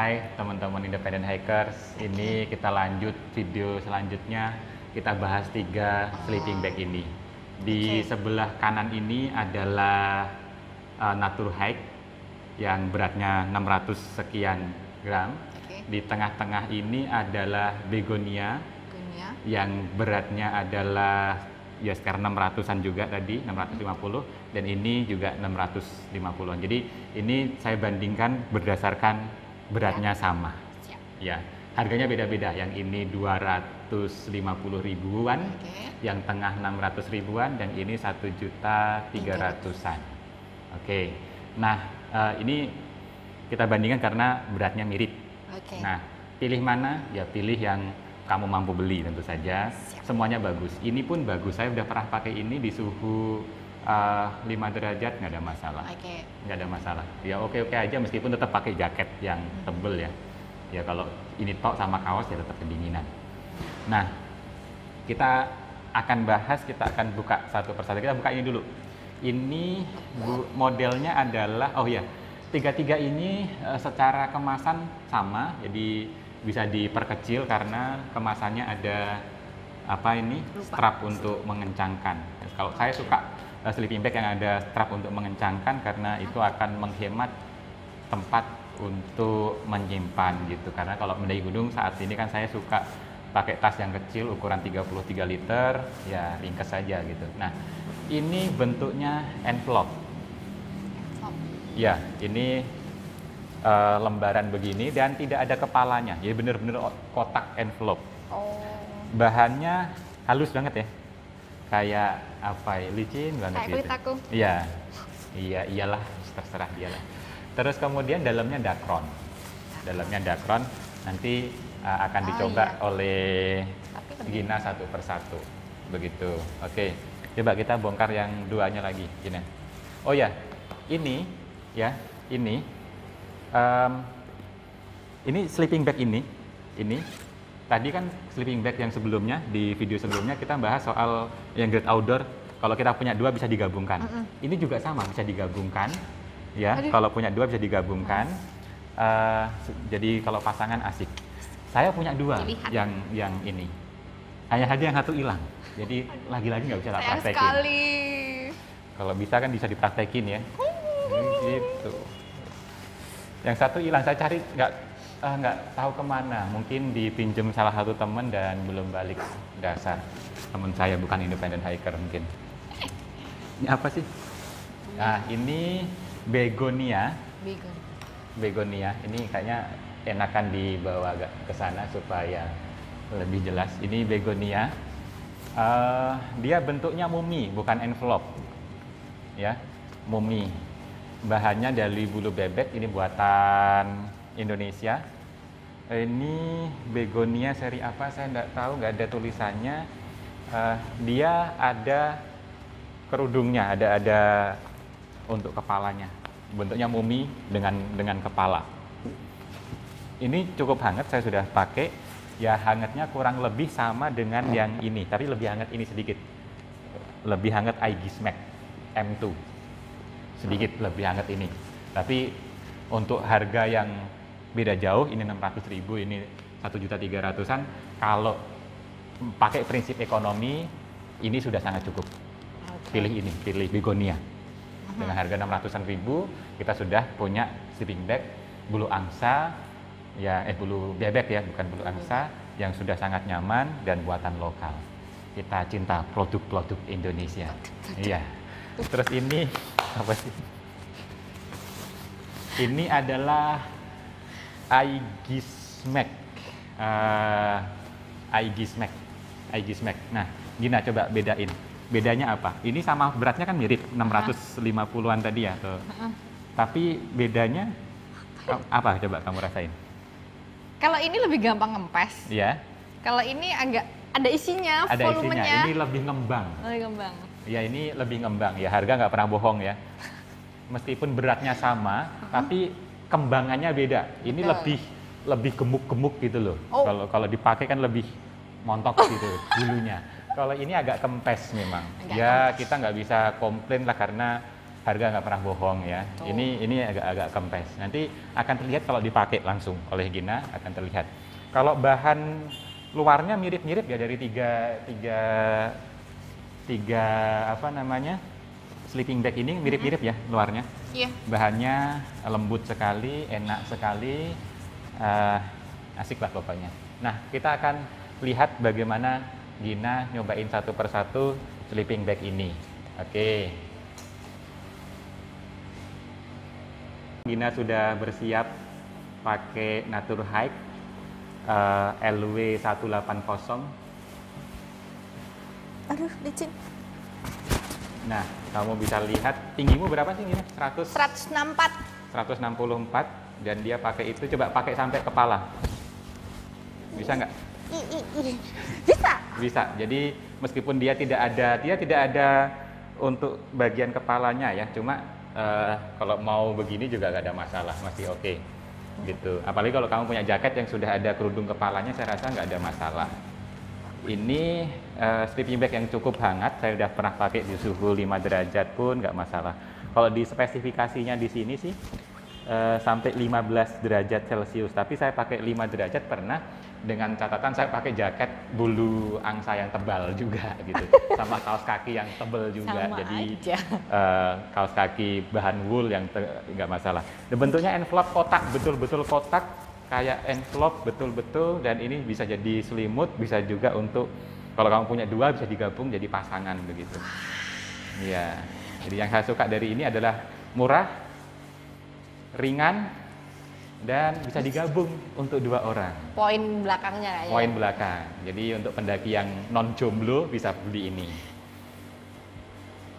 Hai teman-teman independent hikers, ini kita lanjut video selanjutnya. Kita bahas 3 sleeping bag ini. Di sebelah kanan ini adalah Natur Hike yang beratnya 600 sekian gram. Di tengah-tengah ini adalah Begonia yang beratnya adalah ya sekarang 600-an juga tadi, 650, dan ini juga 650-an. Jadi ini saya bandingkan berdasarkan beratnya sama. Ya, harganya beda-beda. Yang ini 250 ribuan, yang tengah 600 ribuan, dan ini 1.300.000-an. Oke. Nah, ini kita bandingkan karena beratnya mirip. Nah, pilih mana? Ya pilih yang kamu mampu beli tentu saja. Semuanya bagus. Ini pun bagus. Saya udah pernah pakai ini di suhu 5 derajat, nggak ada masalah. Nggak ada masalah. Ya oke-oke aja meskipun tetap pakai jaket yang tebel ya. Ya kalau ini tok sama kaos ya tetap kedinginan. Nah, kita akan bahas, kita akan buka satu persatu. Kita buka ini dulu. Ini modelnya adalah, oh ya, tiga-tiga ini secara kemasan sama, jadi bisa diperkecil karena kemasannya ada apa ini strap untuk mengencangkan. Kalau saya suka sleeping bag yang ada strap untuk mengencangkan karena itu akan menghemat tempat untuk menyimpan gitu. Karena kalau mendaki gunung saat ini kan saya suka pakai tas yang kecil ukuran 33 liter, ya ringkas saja gitu. Nah, ini bentuknya envelope. Ya, ini lembaran begini dan tidak ada kepalanya. Jadi benar-benar kotak envelope. Bahannya halus banget ya. Kayak apa ya, licin banget gitu. Aku. Iya, iyalah, terserah dia lah. Terus kemudian dalamnya dakron. Dalamnya dakron, nanti akan dicoba oleh Gina satu persatu. Begitu, oke. Coba kita bongkar yang duanya lagi, Gina. Oh ya, ini ya, ini sleeping bag ini. Tadi kan sleeping bag yang sebelumnya, di video sebelumnya kita bahas soal yang grade outdoor. Kalau kita punya 2 bisa digabungkan. Ini juga sama, bisa digabungkan. Ya, kalau punya 2 bisa digabungkan. Jadi kalau pasangan asik. Saya punya 2 yang ini. Hanya saja yang satu hilang. Jadi lagi-lagi nggak bisa tak praktekin. Sekali. Kalau bisa kan bisa dipraktekin ya. Gitu. Yang satu hilang, saya cari nggak tahu kemana, mungkin dipinjem salah satu teman dan belum balik. Dasar teman saya bukan independent hiker mungkin. Ini apa sih? Nah, ini Begonia. Ini kayaknya enakan dibawa agak ke sana supaya lebih jelas. Ini Begonia. Dia bentuknya mumi, bukan envelope. Ya, mumi. Bahannya dari bulu bebek, ini buatan Indonesia. Ini Begonia seri apa saya nggak tahu, nggak ada tulisannya. Dia ada kerudungnya, ada untuk kepalanya. Bentuknya mumi dengan kepala. Ini cukup hangat, saya sudah pakai. Ya hangatnya kurang lebih sama dengan yang ini, tapi lebih hangat ini sedikit. Lebih hangat Aegis Max M2. Sedikit lebih hangat ini. Tapi untuk harga yang beda jauh, ini 600.000, ini 1.300.000-an. Kalau pakai prinsip ekonomi, ini sudah sangat cukup. Pilih Begonia. Dengan harga 600-an ribu, kita sudah punya sleeping bag bulu angsa, ya bulu bebek ya, bukan bulu angsa, yang sudah sangat nyaman dan buatan lokal. Kita cinta produk-produk Indonesia. Iya. Terus ini apa sih? Ini adalah Aegis Max. Aegis Max. Nah, Gina coba bedain. Bedanya apa? Ini sama beratnya kan mirip, 650-an tadi ya. Tuh. Tapi bedanya apa? Coba kamu rasain. Kalau ini lebih gampang ngempes. Iya. Kalau ini agak ada isinya, ada volumenya. Isinya. Ini lebih ngembang. Ya ini lebih ngembang. Ya harga nggak pernah bohong ya. Meskipun beratnya sama, tapi kembangannya beda. Ini lebih gemuk-gemuk gitu loh. Kalau dipakai kan lebih montok gitu bulunya. Kalau ini agak kempes memang. Kita nggak bisa komplain lah karena Harga nggak pernah bohong ya. Betul. Ini agak-agak kempes. Nanti akan terlihat kalau dipakai langsung oleh Gina, akan terlihat. Kalau bahan luarnya mirip-mirip ya dari tiga apa namanya sleeping bag ini mirip-mirip ya luarnya. Iya. Bahannya lembut sekali, enak sekali, asik lah pokoknya. Nah, kita akan lihat bagaimana Gina nyobain satu persatu sleeping bag ini. Oke. Gina sudah bersiap pakai Natur Hike LW 180. Aduh, licin. Nah, kamu bisa lihat tinggimu berapa sih Gina? 164. 164 dan dia pakai itu, coba pakai sampai kepala. Bisa nggak? Bisa. Bisa. Jadi meskipun dia tidak ada untuk bagian kepalanya ya, cuma kalau mau begini juga nggak ada masalah, masih oke. Gitu. Apalagi kalau kamu punya jaket yang sudah ada kerudung kepalanya, saya rasa nggak ada masalah. Ini sleeping bag yang cukup hangat, saya udah pernah pakai di suhu 5 derajat pun nggak masalah. Kalau di spesifikasinya di sini sih sampai 15 derajat Celcius, tapi saya pakai 5 derajat pernah, dengan catatan saya pakai jaket bulu angsa yang tebal juga gitu, sama kaos kaki yang tebal juga. Sama jadi aja. kaos kaki bahan wool yang nggak masalah. Dan bentuknya envelope kotak, betul-betul kotak, kayak envelope betul-betul, dan ini bisa jadi selimut, bisa juga untuk kalau kamu punya dua bisa digabung jadi pasangan begitu. Iya. Jadi yang saya suka dari ini adalah murah, ringan, dan bisa digabung untuk 2 orang. Poin belakangnya kayaknya. Poin belakang. Jadi untuk pendaki yang non jomblo bisa beli ini.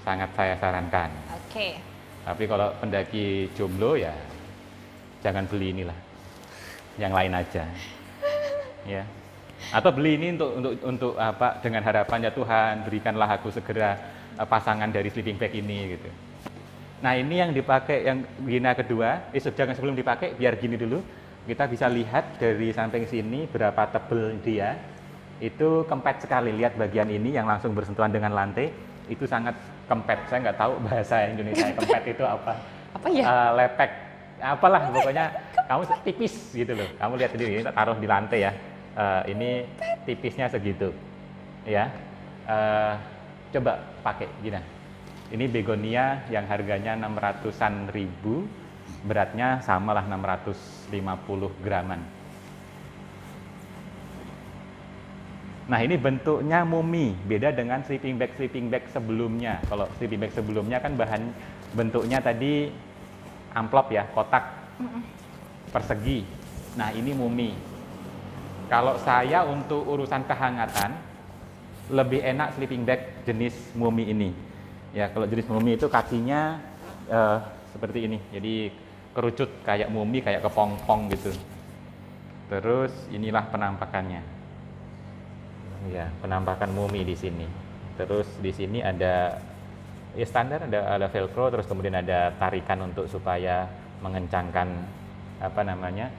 Sangat saya sarankan. Oke. Tapi kalau pendaki jomblo ya jangan beli inilah. Yang lain aja. Ya. Atau beli ini untuk apa, dengan harapan ya Tuhan berikanlah aku segera pasangan dari sleeping bag ini gitu. Nah, ini yang dipakai yang Gina kedua, jangan sebelum dipakai biar gini dulu. Kita bisa lihat dari samping sini berapa tebel dia. Itu kempet sekali, lihat bagian ini yang langsung bersentuhan dengan lantai, itu sangat kempet. Saya nggak tahu bahasa Indonesia kempet itu apa. Apa ya? Lepek. Apalah pokoknya kamu tipis gitu loh. Kamu lihat sendiri, ini taruh di lantai ya. Ini tipisnya segitu. Ya. Coba pakai Gina. Ini begonia yang harganya 600-an ribu, beratnya samalah 650 graman. Nah, ini bentuknya mumi, beda dengan sleeping bag sebelumnya. Kalau sleeping bag sebelumnya kan bentuknya tadi amplop ya, kotak persegi. Nah, ini mumi. Kalau saya untuk urusan kehangatan, lebih enak sleeping bag jenis mumi ini. Ya, kalau jenis mumi itu kakinya seperti ini, jadi kerucut kayak mumi, kayak kepompong gitu. Terus inilah penampakannya. Ya, penampakan mumi di sini. Terus di sini ada ya standar, ada velcro, terus kemudian ada tarikan untuk supaya mengencangkan apa namanya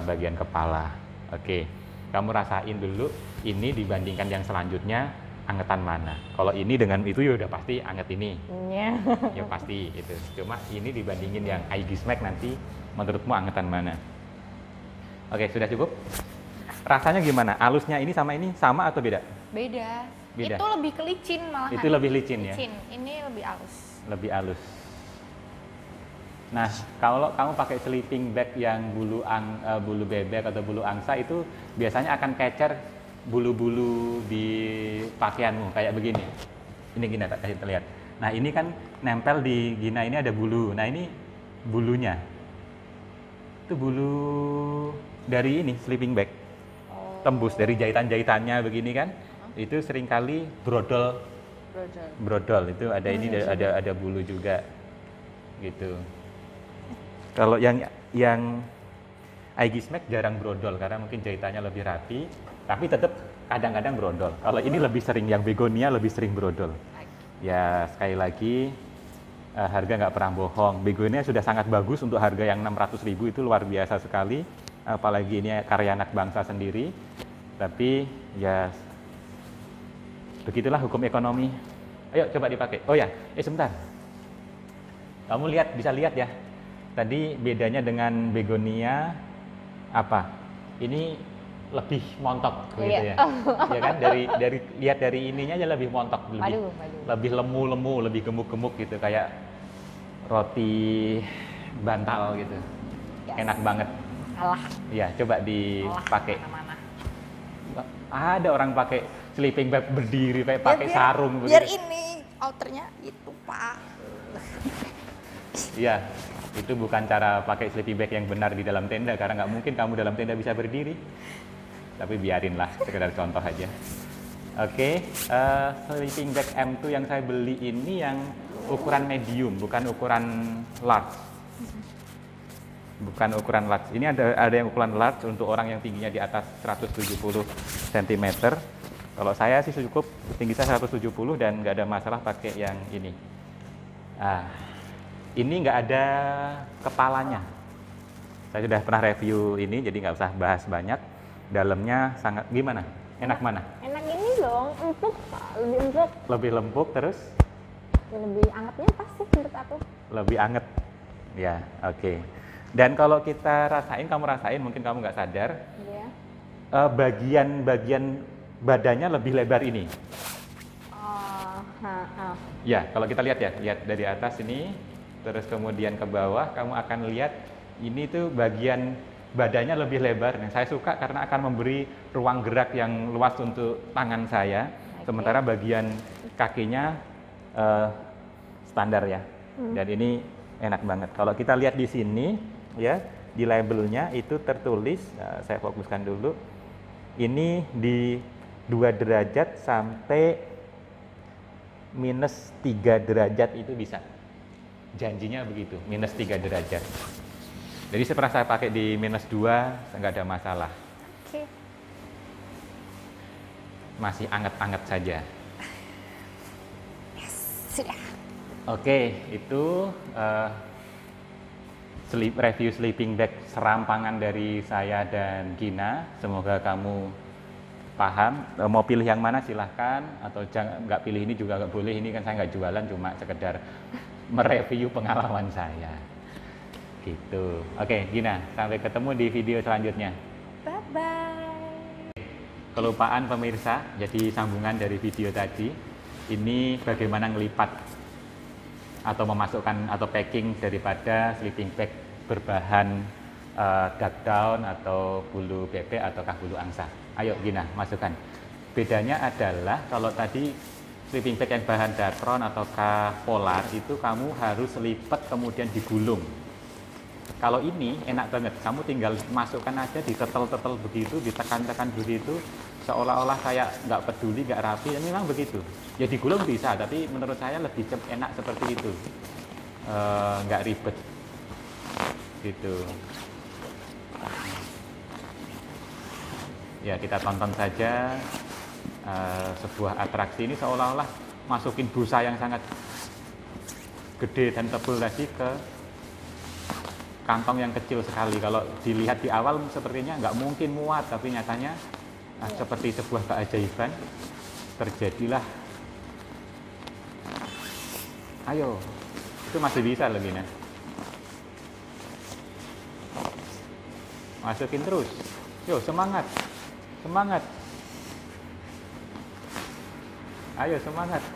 bagian kepala. Oke, kamu rasain dulu ini dibandingkan yang selanjutnya. Angetan mana? Kalau ini dengan itu ya udah pasti anget ini. Iya. Ya pasti itu. Cuma ini dibandingin yang Aegismax nanti menurutmu angetan mana? Oke, sudah cukup? Rasanya gimana? Alusnya ini sama atau beda? Beda. Beda. Itu lebih kelicin malahan. Itu lebih licin ya? Ini lebih halus. Lebih halus. Nah, kalau kamu pakai sleeping bag yang bulu bebek atau bulu angsa itu biasanya akan kecer bulu-bulu di pakaianmu kayak begini. Ini Gina tak kasih terlihat. Nah, ini kan nempel di Gina, ini ada bulu. Nah, ini bulunya. Itu bulu dari ini sleeping bag. Tembus dari jahitan-jahitannya begini kan. Itu seringkali brodol. Brodol itu ada ini ada bulu juga. Gitu. Kalau yang Aegismax jarang brodol karena mungkin jahitannya lebih rapi, tapi tetap kadang-kadang brodol. Kalau ini lebih sering, yang begonia lebih sering brodol. Ya sekali lagi harga nggak pernah bohong. Begonia sudah sangat bagus untuk harga yang 600.000 itu luar biasa sekali. Apalagi ini karya anak bangsa sendiri. Tapi ya begitulah hukum ekonomi. Ayo coba dipakai. Oh ya, sebentar. Kamu lihat, bisa lihat ya. Tadi bedanya dengan begonia apa? Ini lebih montok gitu Iya. ya. Ya kan dari lihat dari ininya aja lebih montok, Waduh. lebih lemu-lemu, lebih gemuk-gemuk gitu kayak roti bantal gitu. Yes. Enak banget. Alah. Ya, coba Alah, dipakai. mana-mana. Ada orang pakai sleeping bag berdiri kayak pakai sarung Biar begitu. ini outernya itu, Pak. Iya, itu bukan cara pakai sleeping bag yang benar di dalam tenda karena nggak mungkin kamu dalam tenda bisa berdiri. Tapi biarinlah, sekedar contoh aja. Oke, sleeping bag M2 yang saya beli ini yang ukuran medium, bukan ukuran large. Bukan ukuran large. Ini ada yang ukuran large untuk orang yang tingginya di atas 170 cm. Kalau saya sih cukup, tinggi saya 170 dan nggak ada masalah pakai yang ini. Ini nggak ada kepalanya. Saya sudah pernah review ini, jadi nggak usah bahas banyak. Dalamnya sangat gimana? Enak mana? Enak ini dong, empuk, Pak. Lebih empuk. Lebih lempuk terus? Lebih angetnya pas sih menurut aku. Lebih anget. Ya, oke. Dan kalau kita rasain, kamu rasain, mungkin kamu nggak sadar, Iya. bagian badannya lebih lebar ini. Ya, kalau kita lihat ya, lihat dari atas ini, terus kemudian ke bawah, kamu akan lihat ini tuh bagian badannya lebih lebar. Yang saya suka karena akan memberi ruang gerak yang luas untuk tangan saya. Sementara bagian kakinya standar ya. Dan ini enak banget. Kalau kita lihat di sini, ya, di labelnya itu tertulis, saya fokuskan dulu, ini di 2 derajat sampai minus 3 derajat itu bisa. Janjinya begitu, minus 3 derajat. Jadi pernah saya pakai di minus 2, nggak ada masalah. Oke. Masih anget-anget saja. Sudah. Oke, itu review sleeping bag serampangan dari saya dan Gina. Semoga kamu paham. Mau pilih yang mana silahkan, atau jangan, nggak pilih ini juga nggak boleh. Ini kan saya nggak jualan, cuma sekedar mereview pengalaman saya. Gitu. Oke, Gina, sampai ketemu di video selanjutnya. Bye-bye. Kelupaan pemirsa, jadi sambungan dari video tadi. Ini bagaimana ngelipat atau memasukkan atau packing daripada sleeping bag berbahan duck down atau bulu bebek ataukah bulu angsa. Ayo Gina, masukkan. Bedanya adalah kalau tadi sleeping bag yang bahan Datron ataukah Polar itu kamu harus lipat kemudian digulung. Kalau ini enak banget, kamu tinggal masukkan aja, ditetel-tetel begitu, ditekan-tekan begitu, seolah-olah kayak nggak peduli, nggak rapi, dan memang begitu. Ya digulung bisa, tapi menurut saya lebih enak seperti itu, nggak ribet, gitu. Ya kita tonton saja sebuah atraksi ini seolah-olah masukin busa yang sangat gede dan tebal tadi ke kantong yang kecil sekali. Kalau dilihat di awal sepertinya nggak mungkin muat, tapi nyatanya seperti sebuah keajaiban terjadilah. Ayo, itu masih bisa loh Gina. Masukin terus. Yo, semangat. Semangat. Ayo semangat.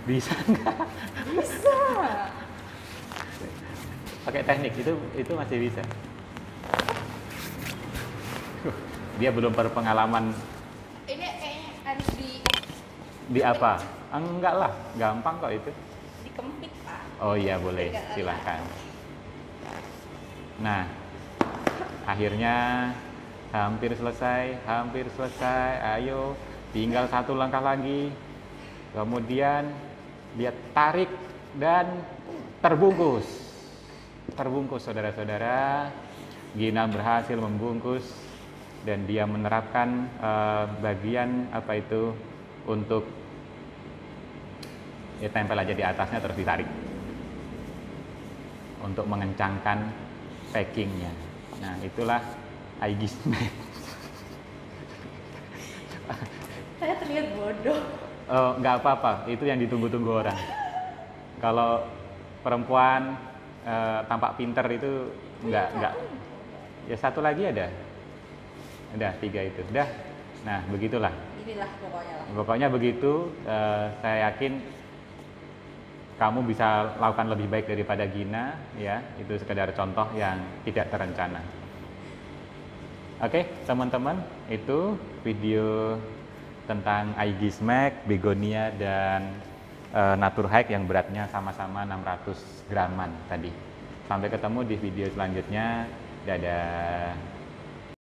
Bisa nggak? Bisa. Pakai teknik itu masih bisa. Dia belum berpengalaman. Ini kayaknya harus Di apa? Enggak lah, gampang kok itu. dikempit, Pak. Oh iya boleh, silahkan. Nah, akhirnya hampir selesai. Ayo, tinggal satu langkah lagi. Kemudian dia tarik dan terbungkus. Terbungkus saudara-saudara. Gina berhasil membungkus dan dia menerapkan bagian apa itu untuk ya tempel aja di atasnya terus ditarik untuk mengencangkan packingnya. Nah itulah Aegis Net. Saya terlihat bodoh. Oh, nggak apa-apa, itu yang ditunggu-tunggu orang. Kalau perempuan tampak pinter itu nggak. Ya satu lagi ada. Udah 3 itu. Udah. Nah, begitulah. Inilah pokoknya lah. Pokoknya begitu. Saya yakin kamu bisa lakukan lebih baik daripada Gina, ya. Itu sekedar contoh yang tidak terencana. Oke, teman-teman, itu video tentang Aegis Max, Begonia, dan Naturhike yang beratnya sama-sama 600 graman tadi. Sampai ketemu di video selanjutnya. Dadah.